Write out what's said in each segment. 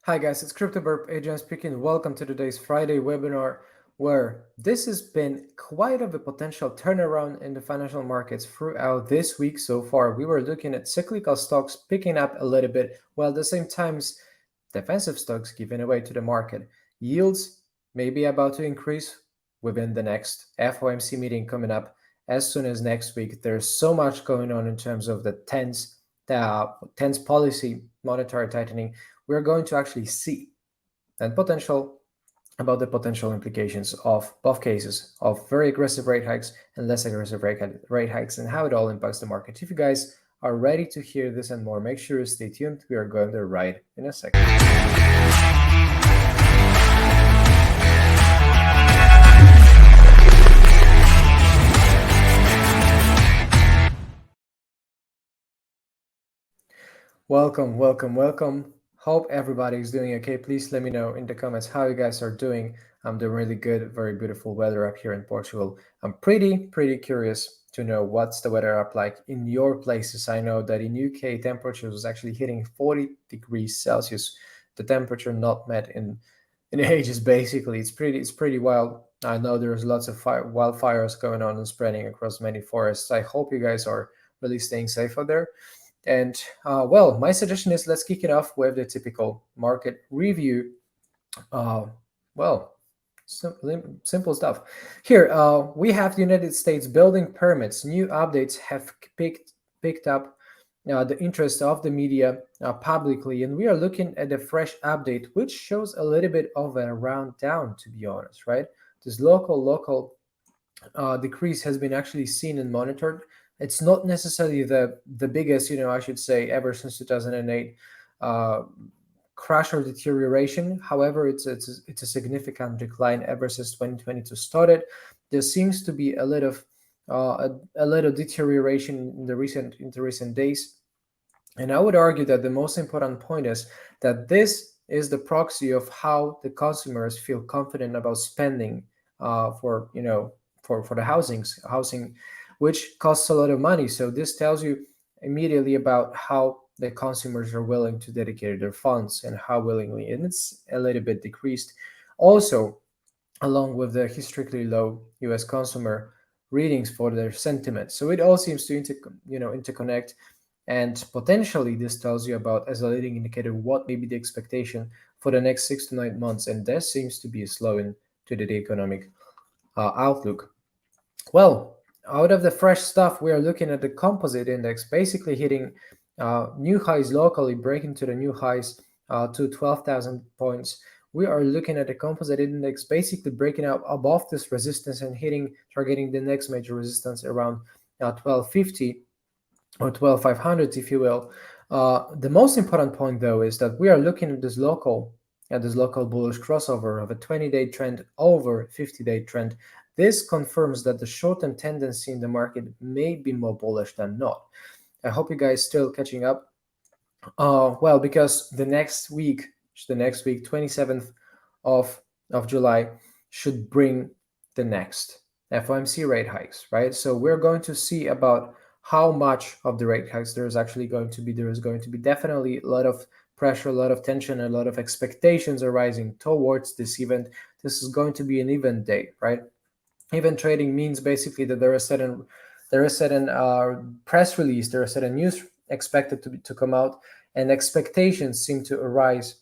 Hi guys, it's CryptoBirb Adrian speaking. Welcome to today's Friday webinar where this has been quite of a potential turnaround in the financial markets throughout this week so far. We were looking at cyclical stocks picking up a little bit while at the same time defensive stocks giving away to the market. Yields may be about to increase within the next FOMC meeting coming up as soon as next week. There's so much going on in terms of the tense policy monetary tightening. We're going to actually see and the potential implications of both cases of very aggressive rate hikes and less aggressive rate hikes and how it all impacts the market. If you guys are ready to hear this and more, make sure you stay tuned. We are going to ride in a second. Welcome, welcome, welcome. Hope everybody is doing okay. Please let me know in the comments how you guys are doing. I'm doing really good. Very beautiful weather up here in Portugal. I'm pretty curious to know what's the weather up like in your places. I know that in UK temperatures was actually hitting 40 degrees Celsius. The temperature not met in ages. Basically, it's pretty wild. I know there's lots of wildfires going on and spreading across many forests. I hope you guys are really staying safe out there. And well, my suggestion is let's kick it off with the typical market review. Uh, well, simple stuff. Here we have the United States building permits. New updates have picked up the interest of the media publicly, and we are looking at a fresh update, which shows a little bit of a round down, to be honest, right? This local decrease has been actually seen and monitored. It's not necessarily the biggest, I should say, ever since 2008 uh, crash or deterioration. However, it's a significant decline ever since 2022 started. There seems to be a little deterioration in the recent days, and I would argue that the most important point is that this is the proxy of how the consumers feel confident about spending for the housing, which costs a lot of money. So this tells you immediately about how the consumers are willing to dedicate their funds and how willingly, and it's a little bit decreased. Also, along with the historically low U.S. consumer readings for their sentiment. So it all seems to interconnect, and potentially this tells you about, as a leading indicator, what may be the expectation for the next 6 to 9 months, and there seems to be a slowing to the economic outlook. Well, out of the fresh stuff, we are looking at the composite index basically hitting new highs locally, breaking to the new highs to 12,000 points. We are looking at the composite index basically breaking out above this resistance and targeting the next major resistance around 1250 or 12,500, if you will. The most important point, though, is that we are looking at this local bullish crossover of a 20-day trend over 50-day trend. This confirms that the short-term tendency in the market may be more bullish than not. I hope you guys still catching up. Well, because the next week, 27th of July, should bring the next FOMC rate hikes, right? So we're going to see about how much of the rate hikes there is actually going to be. There is going to be definitely a lot of pressure, a lot of tension, a lot of expectations arising towards this event. This is going to be an event day, right? Event trading means basically that there is certain press release, there is certain news expected to come out, and expectations seem to arise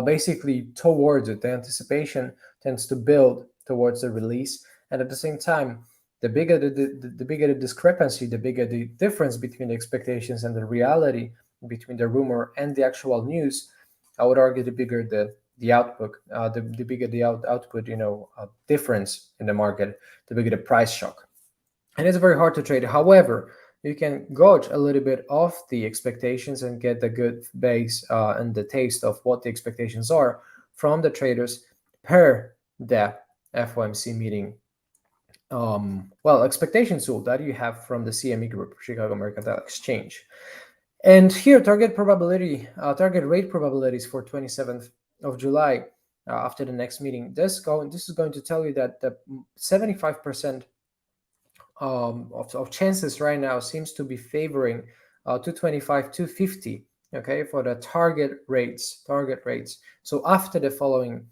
basically towards it. The anticipation tends to build towards the release, and at the same time, the bigger the discrepancy, the bigger the difference between the expectations and the reality, between the rumor and the actual news. I would argue the bigger the output, the bigger the output, difference in the market, the bigger the price shock, and it's very hard to trade. However, you can gauge a little bit of the expectations and get the good base and the taste of what the expectations are from the traders per the FOMC meeting. Expectation tool that you have from the CME Group, Chicago Mercantile Exchange. And here, target rate probabilities for 27th of July after the next meeting. This is going to tell you that the 75% of chances right now seems to be favoring 225, 250 okay, for the target rates. So after the following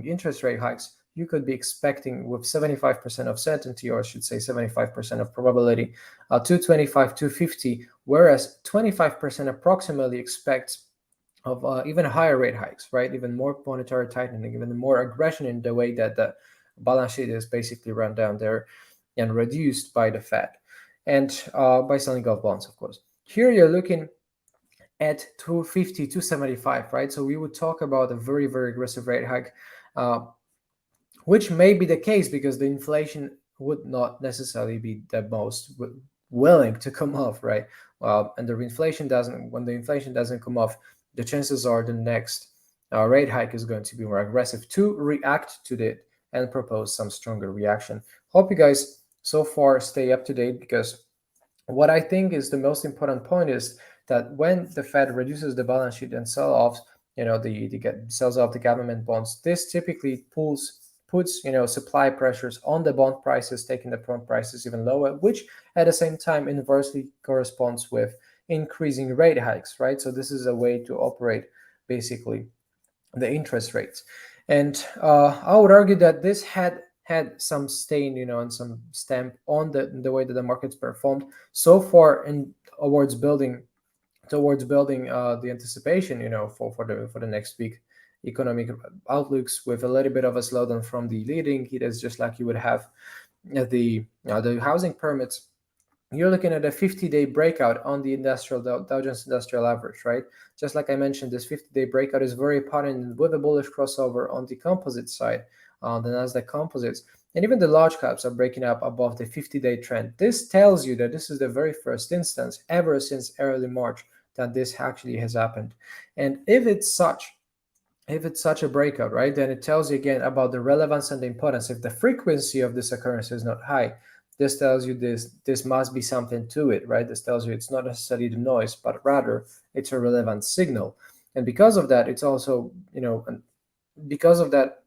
interest rate hikes, you could be expecting with 75% of certainty, or I should say 75% of probability, 225, 250, whereas 25% approximately expects of even higher rate hikes, right? Even more monetary tightening, even more aggression in the way that the balance sheet is basically run down there and reduced by the Fed and by selling off bonds, of course. Here you're looking at 250, 275, right? So we would talk about a very, very aggressive rate hike, uh, which may be the case because the inflation would not necessarily be the most willing to come off, right? And when the inflation doesn't come off, the chances are the next rate hike is going to be more aggressive to react to it and propose some stronger reaction. Hope you guys so far stay up to date, because what I think is the most important point is that when the Fed reduces the balance sheet and sell off, sells off the government bonds, this typically puts supply pressures on the bond prices, taking the bond prices even lower, which at the same time inversely corresponds with increasing rate hikes, right? So this is a way to operate basically the interest rates. And I would argue that this had some stain, and some stamp on the way that the markets performed so far, and towards building the anticipation, for the next week economic outlooks, with a little bit of a slowdown from the leading indicators, just like you would have the housing permits. You're looking at a 50-day breakout on the Dow Jones Industrial Average, right? Just like I mentioned, this 50-day breakout is very important with a bullish crossover on the composite side, the Nasdaq composites, and even the large caps are breaking up above the 50-day trend. This tells you that this is the very first instance ever since early March that this actually has happened. And if it's such a breakout, right, then it tells you again about the relevance and the importance. If the frequency of this occurrence is not high, this tells you this must be something to it, right? This tells you it's not necessarily the noise, but rather it's a relevant signal. And because of that, it's also, because of that,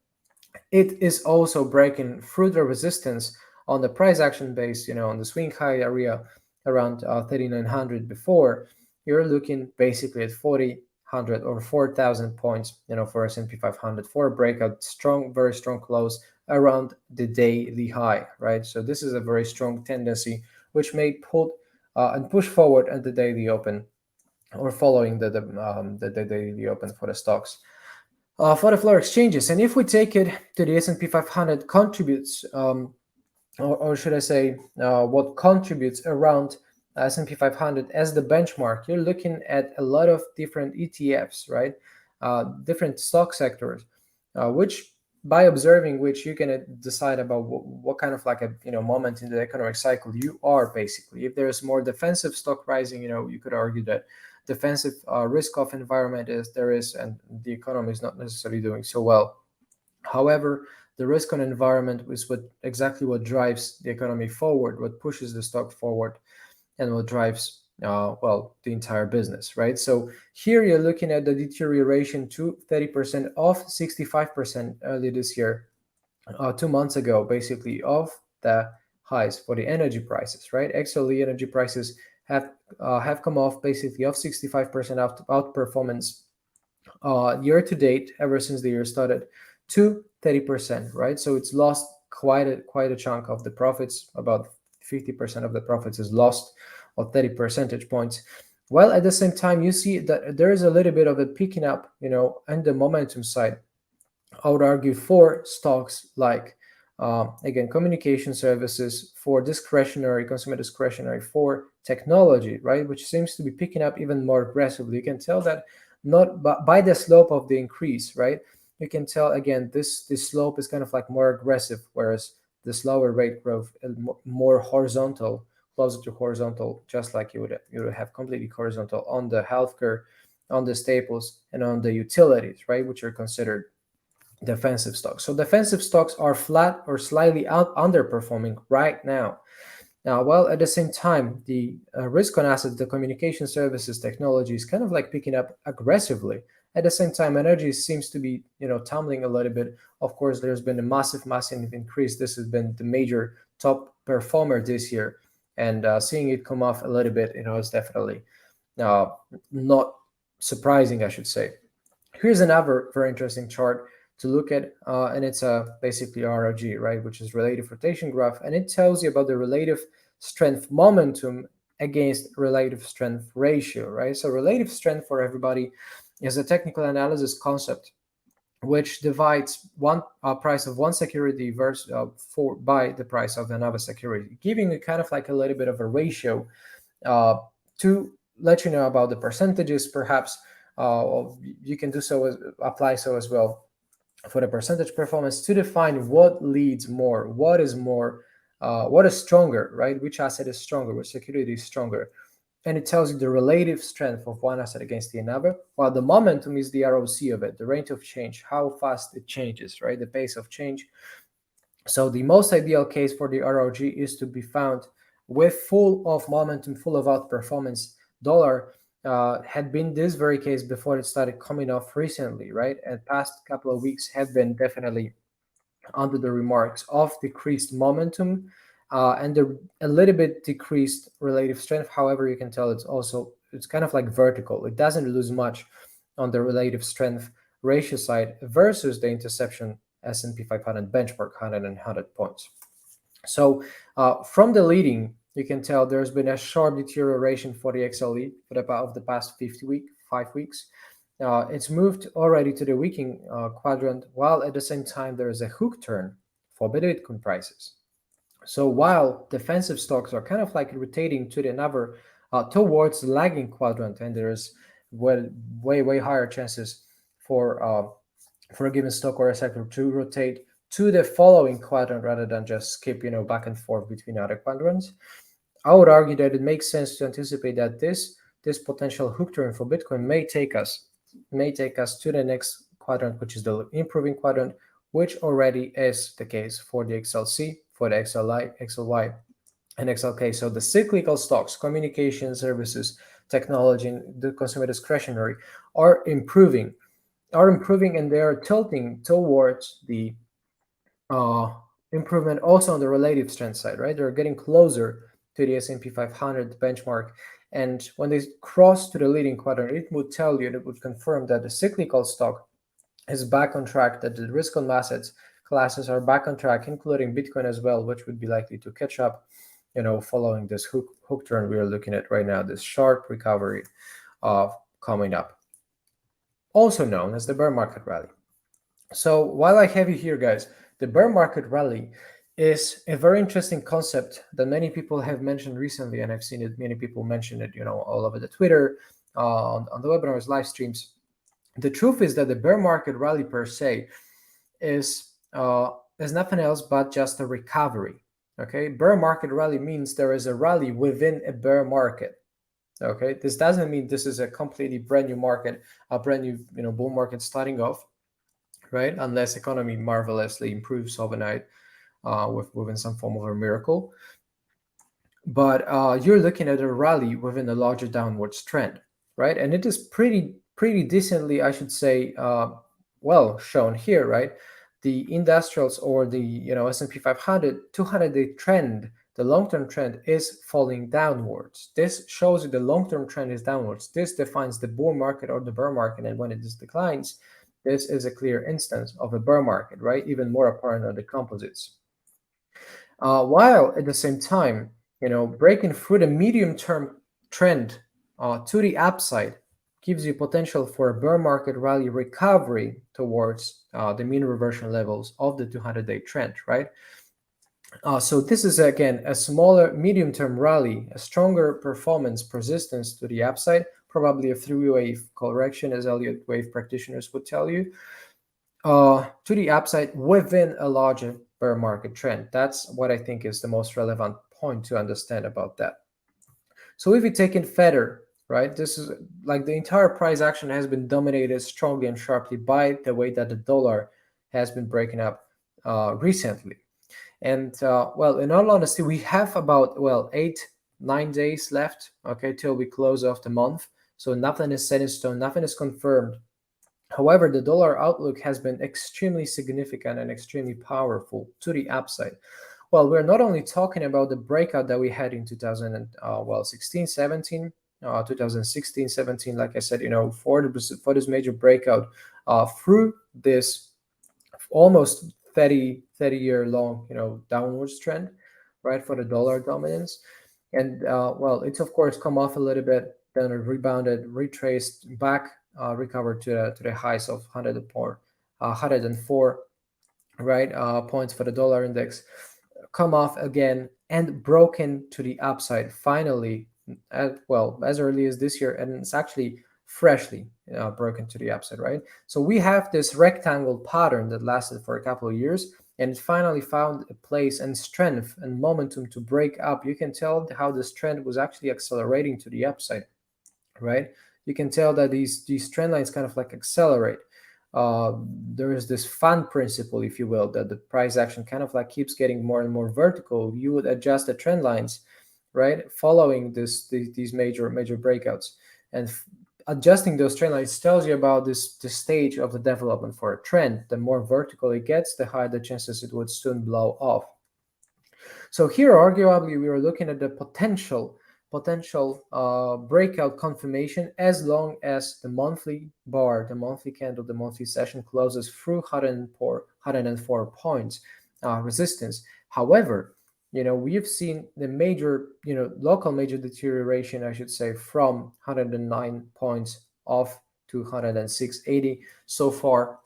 it is also breaking through the resistance on the price action base, on the swing high area around 3,900 before. You're looking basically at 4,000 or 4,000 points, for S&P 500 for a breakout, very strong close around the daily high, right? So this is a very strong tendency, which may pull and push forward at the daily open, or following the daily open for the stocks. For the floor exchanges, and if we take it to the S&P 500 contributes, or should I say, what contributes around S&P 500 as the benchmark, you're looking at a lot of different ETFs, right? Different stock sectors, which by observing which you can decide about what kind of like a moment in the economic cycle you are. Basically, if there's more defensive stock rising, you could argue that defensive risk-off environment and the economy is not necessarily doing so well. However, the risk-on environment is exactly what drives the economy forward, what pushes the stock forward, and what drives the entire business, right? So here you're looking at the deterioration to 30% off 65% early this year, 2 months ago, basically, of the highs for the energy prices, right? Actually, energy prices have come off basically of 65% outperformance year to date, ever since the year started, to 30%, right? So it's lost quite a chunk of the profits. About 50% of the profits is lost, or 30 percentage points. While at the same time, you see that there is a little bit of a picking up, and the momentum side. I would argue for stocks like, again, communication services, for discretionary, consumer discretionary, for technology, right, which seems to be picking up even more aggressively. You can tell that not by the slope of the increase, right? You can tell again this slope is kind of like more aggressive, whereas the slower rate growth is more horizontal, closer to horizontal, just like you would have completely horizontal on the healthcare, on the staples, and on the utilities, right, which are considered defensive stocks. So defensive stocks are flat or slightly underperforming right now. Now, while at the same time, the risk on assets, the communication services, technology is kind of like picking up aggressively. At the same time, energy seems to be, tumbling a little bit. Of course, there's been a massive increase. This has been the major top performer this year, and seeing it come off a little bit, is definitely uh, not surprising, I should say. Here's another very interesting chart to look at, and it's basically ROG, right, which is relative rotation graph, and it tells you about the relative strength momentum against relative strength ratio, right? So relative strength, for everybody, is a technical analysis concept which divides one price of one security versus by the price of another security, giving you kind of like a little bit of a ratio uh, to let you know about the percentages. Perhaps you can do so apply so as well for the percentage performance to define what leads more, what is stronger, right? Which asset is stronger, which security is stronger, and it tells you the relative strength of one asset against the another, while the momentum is the ROC of it, the rate of change, how fast it changes, right? The pace of change. So the most ideal case for the ROG is to be found with full of momentum, full of outperformance. Dollar had been this very case before it started coming off recently, right? And past couple of weeks have been definitely under the remarks of decreased momentum and a little bit decreased relative strength. However, you can tell it's kind of like vertical. It doesn't lose much on the relative strength ratio side versus the interception S&P 500 benchmark 100 and 100 points. So from the leading, you can tell there's been a sharp deterioration for the XLE for the past 5 weeks. It's moved already to the weakening quadrant, while at the same time there is a hook turn for the Bitcoin prices. So while defensive stocks are kind of like rotating to the another towards the lagging quadrant, and there's way higher chances for a given stock or a sector to rotate to the following quadrant rather than just skip, back and forth between other quadrants. I would argue that it makes sense to anticipate that this potential hook turn for Bitcoin may take us to the next quadrant, which is the improving quadrant, which already is the case for the XLC, for the XLI, XLY, and XLK. So the cyclical stocks, communication services, technology, and the consumer discretionary are improving, and they are tilting towards the improvement also on the relative strength side, right? They're getting closer to the S&P 500 benchmark. And when they cross to the leading quadrant, it would tell you, it would confirm that the cyclical stock is back on track, that the risk on assets classes are back on track, including Bitcoin as well, which would be likely to catch up, following this hook turn we are looking at right now, this sharp recovery coming up, also known as the bear market rally. So while I have you here, guys, the bear market rally is a very interesting concept that many people have mentioned recently, and I've seen it. Many people mention it, all over the Twitter, on the webinars, live streams. The truth is that the bear market rally per se is nothing else but just a recovery. Okay, bear market rally means there is a rally within a bear market. Okay, this doesn't mean this is a completely brand new market, a brand new bull market starting off, right? Unless economy marvelously improves overnight within some form of a miracle. But you're looking at a rally within a larger downwards trend, right? And it is pretty decently, I should say, well shown here, right? The industrials, or the S&P 500 200-day trend, the long-term trend is falling downwards. This shows you the long-term trend is downwards. This defines the bull market or the bear market, and when it declines, this is a clear instance of a bear market, right? Even more apparent on the composites. While at the same time, breaking through the medium-term trend to the upside gives you potential for a bear market rally recovery towards the mean reversion levels of the 200-day trend, right? So this is, again, a smaller medium-term rally, a stronger performance persistence to the upside, probably a three-wave correction, as Elliott wave practitioners would tell you, to the upside within a larger bear market trend. That's what I think is the most relevant point to understand about that. So if we take in Feder, right, this is like the entire price action has been dominated strongly and sharply by the way that the dollar has been breaking up recently. And well, in all honesty, we have about 8-9 days left, okay, till we close off the month. So nothing is set in stone, nothing is confirmed. However, the dollar outlook has been extremely significant and extremely powerful to the upside. Well, we're not only talking about the breakout that we had in 2016, 17, 2016, 17, like I said, for this major breakout through this almost 30 year long, downwards trend, right, for the dollar dominance. And well, it's of course come off a little bit, then it rebounded, retraced back, recovered to the highs of 104, right, points for the dollar index, come off again and broken to the upside finally, as early as this year, and it's actually freshly broken to the upside, right? So we have this rectangle pattern that lasted for a couple of years, and it finally found a place and strength and momentum to break up. You can tell how this trend was actually accelerating to the upside, right? You can tell that these trend lines kind of like accelerate. uh, there is this fan principle, if you will, that the price action kind of like keeps getting more and more vertical. You would adjust the trend lines, right, following these major breakouts, and adjusting those trend lines tells you about the stage of the development for a trend. The more vertical it gets, the higher the chances it would soon blow off. So here, arguably, we are looking at the potential breakout confirmation, as long as the monthly bar, the monthly candle, the monthly session closes through 104 points resistance. However, we've seen the major, local major deterioration, I should say, from 109 points off to 106.80 so far.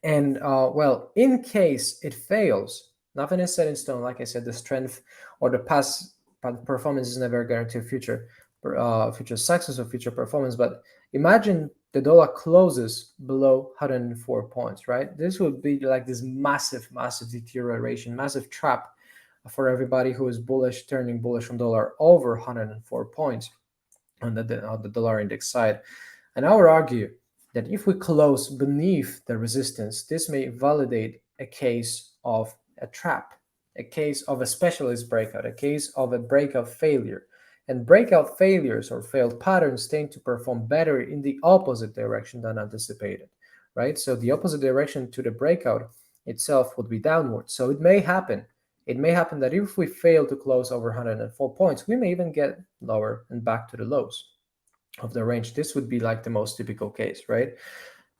And well, in case it fails, nothing is set in stone. Like I said, the strength or the past performance is never guaranteed future success or future performance. But imagine the dollar closes below 104 points, right? This would be like this massive deterioration, massive trap for everybody who is bullish, turning bullish on dollar over 104 points on the dollar index side. And I would argue that if we close beneath the resistance, this may validate a case of a trap, a case of a specialist breakout, a case of a breakout failure. And breakout failures or failed patterns tend to perform better in the opposite direction than anticipated, right? So the opposite direction to the breakout itself would be downward. So it may happen. It may happen that if we fail to close over 104 points, we may even get lower and back to the lows of the range. This would be like the most typical case, right?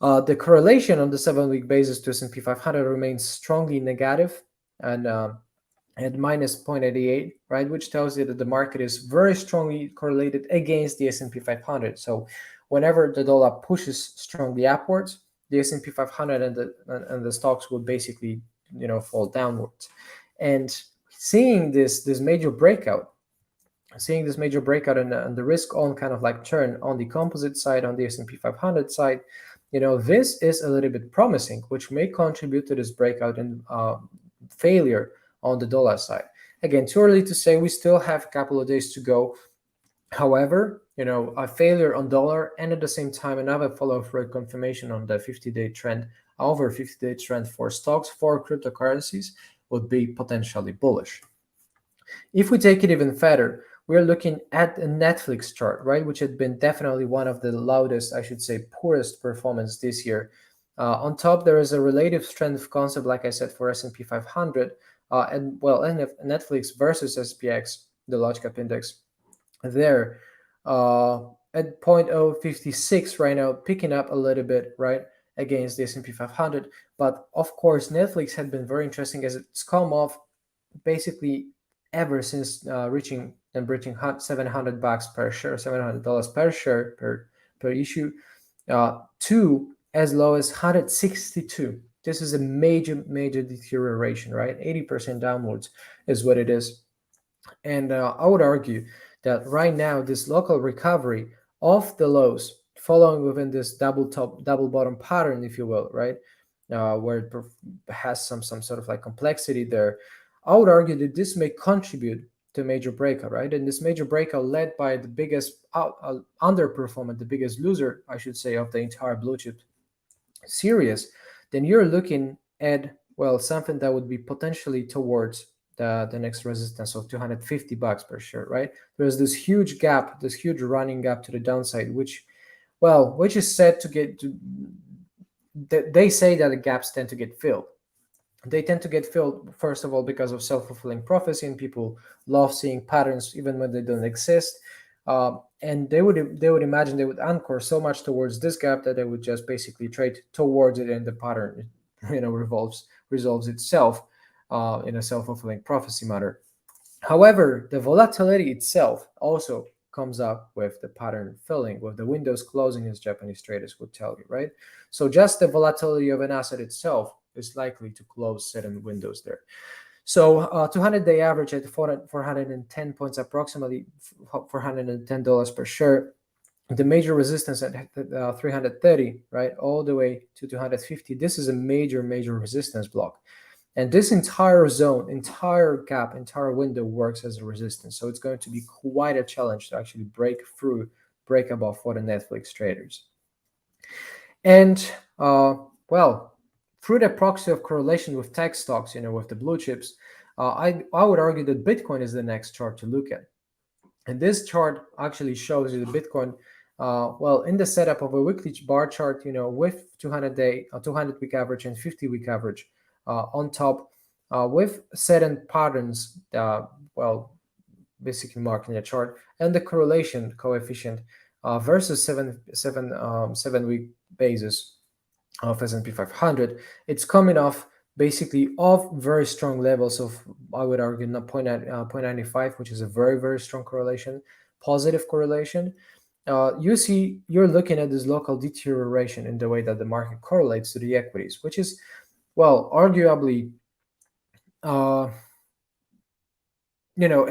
The correlation on the 7-week basis to S&P 500 remains strongly negative, and at minus 0.88, right, which tells you that the market is very strongly correlated against the S&P 500. So whenever the dollar pushes strongly upwards, the S&P 500 and the stocks would basically, fall downwards. And seeing this major breakout, and the risk on kind of like turn on the composite side, on the S&P 500 side, this is a little bit promising, which may contribute to this breakout and failure on the dollar side. Again, too early to say. We still have a couple of days to go. However, a failure on dollar, and at the same time another follow-through confirmation on the 50-day trend, over 50-day trend for stocks, for cryptocurrencies, would be potentially bullish. If we take it even further, we're looking at a Netflix chart, right, which had been definitely one of the loudest, I should say, poorest performance this year. On top, there is a relative strength concept, like I said, for S&P 500, and Netflix versus SPX, the large cap index, there at 0.056 right now, picking up a little bit, right, against the S&P 500. But of course, Netflix had been very interesting, as it's come off basically ever since reaching $700 per share, $700 per share per issue, to as low as 162. This is a major deterioration, right? 80% downwards is what it is. And I would argue that right now, this local recovery of the lows, following within this double top, double bottom pattern, if you will, right, where it has some sort of like complexity there, I would argue that this may contribute to a major breakout, right? And this major breakout led by the biggest underperformer, the biggest loser, I should say, of the entire blue chip series, then you're looking at, well, something that would be potentially towards the next resistance of $250 per share, right? There's this huge gap, this huge running gap to the downside, which is said to get to. They say that the gaps tend to get filled. They tend to get filled, first of all, because of self-fulfilling prophecy, and people love seeing patterns even when they don't exist. and they would imagine they would anchor so much towards this gap that they would just basically trade towards it, and the pattern, resolves itself in a self-fulfilling prophecy manner. However, the volatility itself also comes up with the pattern filling, with the windows closing, as Japanese traders would tell you, right? So just the volatility of an asset itself is likely to close certain windows there. So 200-day average at 410 points, approximately $410 per share. The major resistance at 330, right, all the way to 250. This is a major resistance block. And this entire zone, entire gap, entire window works as a resistance. So it's going to be quite a challenge to actually break above for the Netflix traders. And well, through the proxy of correlation with tech stocks, with the blue chips, I would argue that Bitcoin is the next chart to look at. And this chart actually shows you the Bitcoin, in the setup of a weekly bar chart, with 200-week average and 50-week average on top, with certain patterns, basically marked in the chart, and the correlation coefficient versus 7-week basis of S&P 500. It's coming off basically off very strong levels of, I would argue, 0.95, which is a very strong correlation, positive correlation. You're looking at this local deterioration in the way that the market correlates to the equities, which is, arguably, a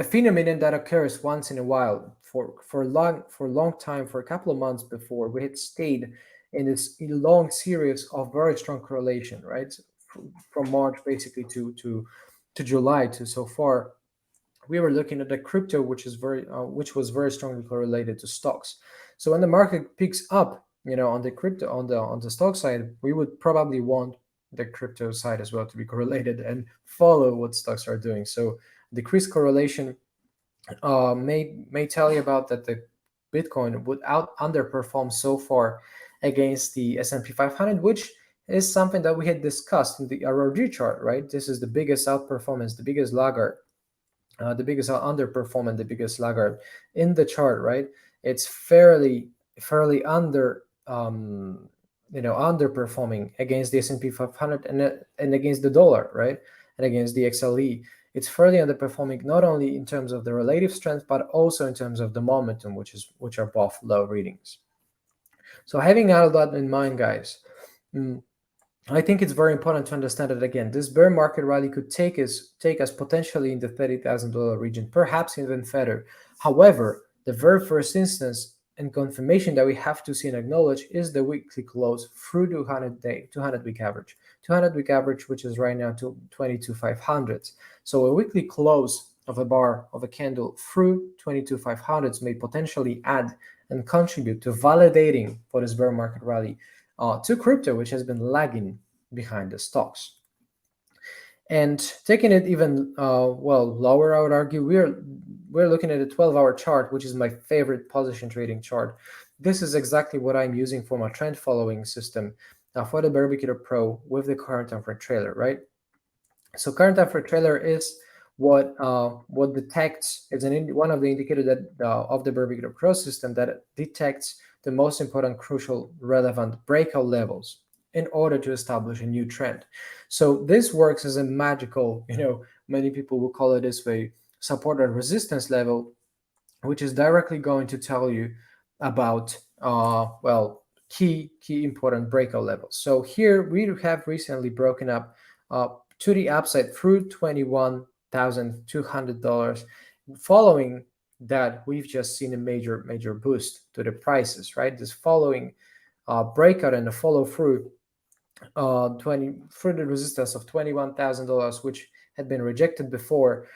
phenomenon that occurs once in a while for a long time, for a couple of months before we had stayed in this long series of very strong correlation, right? From March basically to July to so far, we were looking at the crypto, which was very strongly correlated to stocks. So when the market picks up, on the crypto, on the stock side, we would probably want the crypto side as well to be correlated and follow what stocks are doing. So decreased correlation may tell you about that the Bitcoin would underperform so far against the S&P 500, which is something that we had discussed in the RRG chart, right? This is the biggest outperformance, the biggest laggard, the biggest underperformance, the biggest laggard in the chart, right? It's fairly underperforming against the S&P 500 and against the dollar, right? And against the XLE. It's fairly underperforming, not only in terms of the relative strength, but also in terms of the momentum, which are both low readings. So having all that in mind, guys, I think it's very important to understand that, again, this bear market rally could take us potentially in the $30,000 region, perhaps even further. However, the very first instance and confirmation that we have to see and acknowledge is the weekly close through 200-week average. 200-week average, which is right now to 22,500. So a weekly close of a bar of a candle through 22,500 may potentially add and contribute to validating for this bear market rally to crypto, which has been lagging behind the stocks. And taking it even lower, I would argue, we're looking at a 12-hour chart, which is my favorite position trading chart. This is exactly what I'm using for my trend following system for the Barbicator Pro with the current time frame trailer, right? So current time frame trailer is what detects, is one of the indicators that of the Barbicator Pro system that detects the most important, crucial, relevant breakout levels in order to establish a new trend. So this works as a magical, many people will call it this way, support and resistance level, which is directly going to tell you about key important breakout levels. So here we have recently broken up to the upside through $21,200. Following that, we've just seen a major boost to the prices, right? This following breakout and the follow through through the resistance of $21,000, which had been rejected before,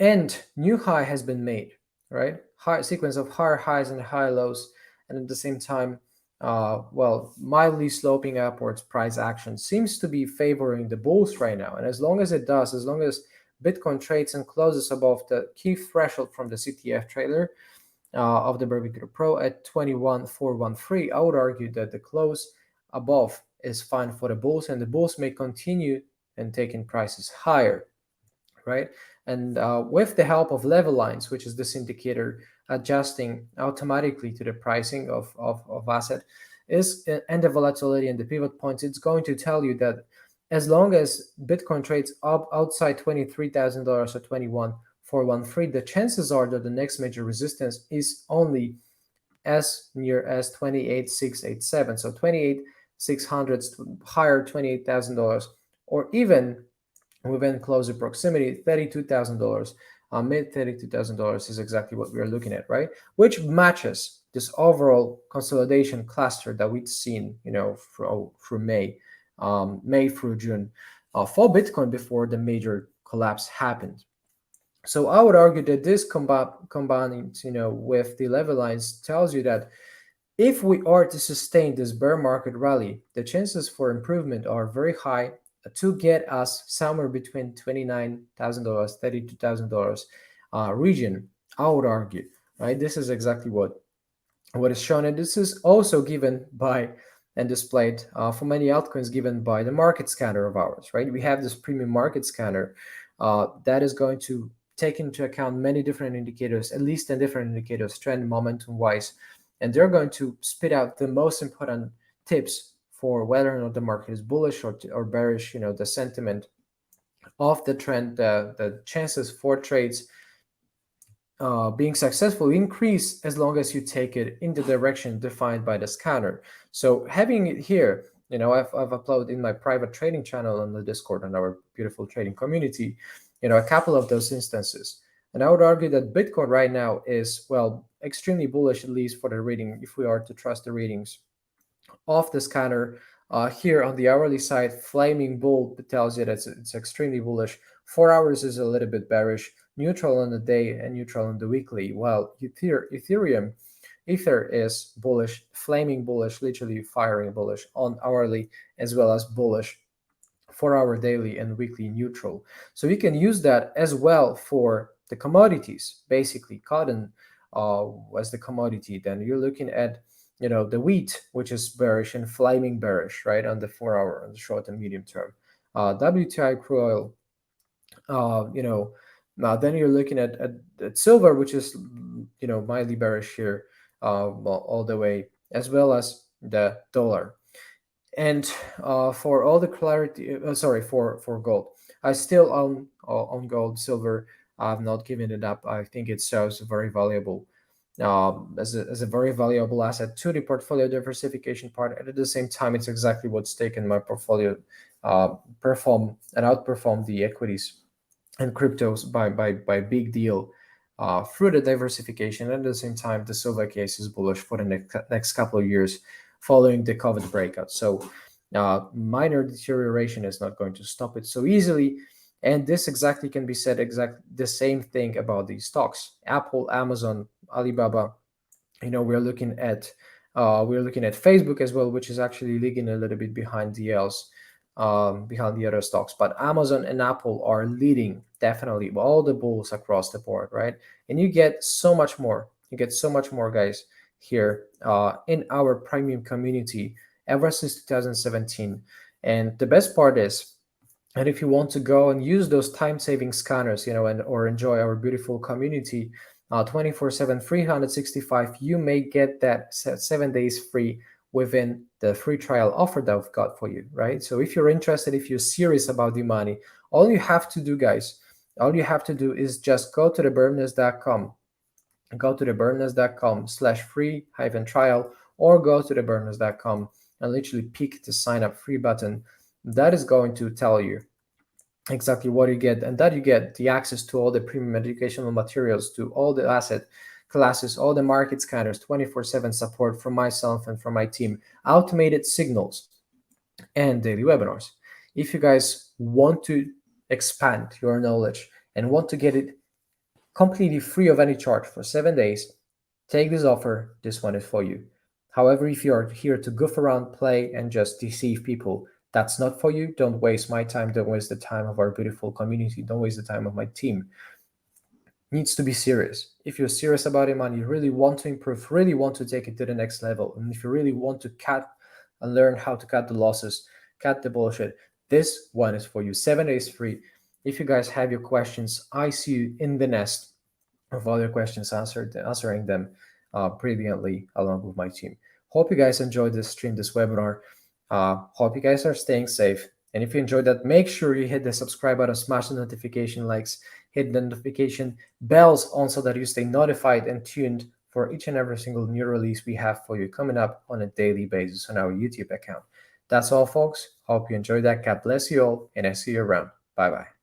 and new high has been made, right? High sequence of higher highs and high lows, and at the same time, mildly sloping upwards price action seems to be favoring the bulls right now. And as long as it does, as long as Bitcoin trades and closes above the key threshold from the CTF trailer of the Barbicator Pro at 21,413, I would argue that the close above is fine for the bulls, and the bulls may continue and taking prices higher, right? And with the help of level lines, which is this indicator adjusting automatically to the pricing of asset is and the volatility and the pivot points, it's going to tell you that as long as Bitcoin trades up outside $23,000 or 21,413, the chances are that the next major resistance is only as near as 28,687. So 28,600 higher, $28,000, or even within closer proximity, $32,000. Mid $32,000 is exactly what we are looking at, right? Which matches this overall consolidation cluster that we've seen, through May through June, for Bitcoin before the major collapse happened. So I would argue that this combining, with the level lines tells you that if we are to sustain this bear market rally, the chances for improvement are very high to get us somewhere between $29,000, $32,000 region. I would argue, right? This is exactly what is shown, and this is also given by and displayed for many altcoins, given by the market scanner of ours, right? We have this premium market scanner that is going to take into account many different indicators, at least 10 different indicators, trend, momentum wise, and they're going to spit out the most important tips for whether or not the market is bullish or bearish, the sentiment of the trend, the chances for trades being successful increase as long as you take it in the direction defined by the scanner. So having it here, I've uploaded in my private trading channel on the Discord and our beautiful trading community, a couple of those instances. And I would argue that Bitcoin right now is, well, extremely bullish, at least for the reading, if we are to trust the readings of the scanner. Here on the hourly side, flaming bull tells you that it's extremely bullish. 4 hours is a little bit bearish, neutral on the day and neutral on the weekly. While Ether is bullish, flaming bullish, literally firing bullish on hourly, as well as bullish 4-hour daily and weekly neutral. So you can use that as well for the commodities, basically cotton as the commodity. Then you're looking at the wheat, which is bearish and flaming bearish, right, on the 4-hour, on the short and medium term. WTI crude oil, then you're looking at silver, which is mildly bearish here, all the way, as well as the dollar. And for all the clarity, for gold, I still own gold, silver. I've not given it up. I think it serves very valuable as a very valuable asset to the portfolio diversification part. And at the same time, it's exactly what's taken my portfolio perform and outperform the equities and cryptos by big deal through the diversification. And at the same time, the silver case is bullish for the next couple of years following the COVID breakout. So minor deterioration is not going to stop it so easily. And this exactly can be said the same thing about these stocks: Apple, Amazon, Alibaba. We're looking at Facebook as well, which is actually lagging a little bit behind the other stocks. But Amazon and Apple are leading definitely all the bulls across the board, right? And you get so much more. Guys, here in our premium community ever since 2017. And the best part is, and if you want to go and use those time-saving scanners, or enjoy our beautiful community 24/7, 365, you may get that 7 days free within the free trial offer that we've got for you, right? So if you're interested, if you're serious about the money, all you have to do, guys, is just go to thebirbness.com. Go to thebirbness.com/free-trial, or go to thebirbness.com and literally pick the sign up free button. That is going to tell you exactly what you get, and that you get the access to all the premium educational materials, to all the asset classes, all the market scanners, 24/7 support from myself and from my team, automated signals, and daily webinars. If you guys want to expand your knowledge and want to get it completely free of any charge for 7 days, take this offer. This one is for you. However, if you are here to goof around, play, and just deceive people, that's not for you. Don't waste my time. Don't waste the time of our beautiful community. Don't waste the time of my team. Needs to be serious. If you're serious about your money, you really want to improve, really want to take it to the next level, and if you really want to cut and learn how to cut the losses, cut the bullshit, this one is for you. 7 days free. If you guys have your questions, I see you in the nest. of other questions, answering them brilliantly along with my team. Hope you guys enjoyed this stream, this webinar. Hope you guys are staying safe. And if you enjoyed that, make sure you hit the subscribe button, smash the notification likes, hit the notification bells on so that you stay notified and tuned for each and every single new release we have for you coming up on a daily basis on our YouTube account. That's all, folks. Hope you enjoyed that. God bless you all, and I see you around. Bye bye.